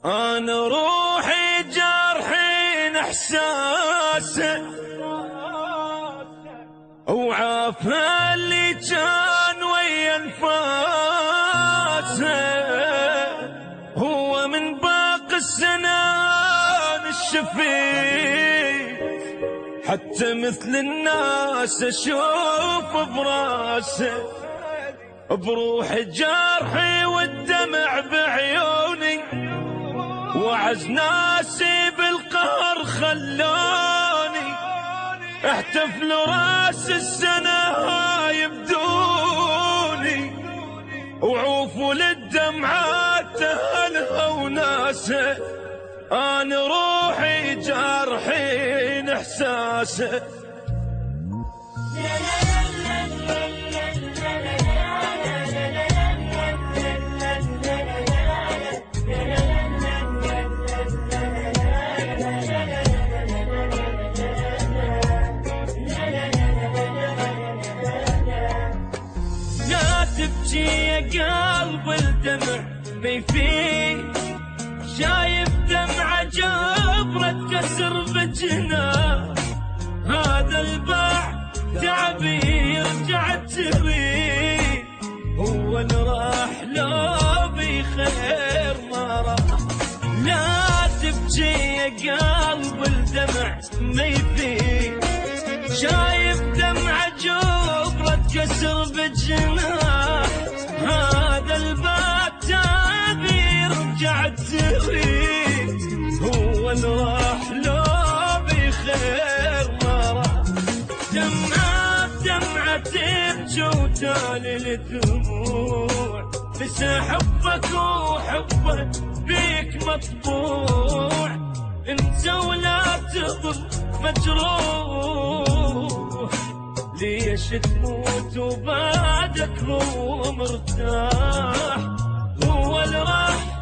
أنا روحي جرحين إحساسه وعافى اللي كان ويا انفاسه. هو من باقي السنان الشفيت حتى مثل الناس أشوف براسه. بروحي جرحي والدمع بعيوني وعز ناسي بالقهر خلوني احتفلوا راس السنة يبدوني وعوفوا للدمعات أهلها وناسه. أنا روحي جرحين إحساسه. تبكي يا قلب الدمع بيفيد شايف دمعة جبرة تكسر بجناه. هذا الباع تعبي يرجع تريد هو اللي راح لو بخير ما راح. لا تبكي يا قلب الدمع بيفيد شايف دمعة جبرة تكسر بجناه. هذا الباب تابي يرجع تريد هو اللي راح لو بخير ما راح. دمعة بدمعة تبكي وتالي الدموع نسى حبك وحبك بيك مطبوع. انت ولا تظل مجروح ليش تموت وبعدك هو مرتاح. هو اللي راح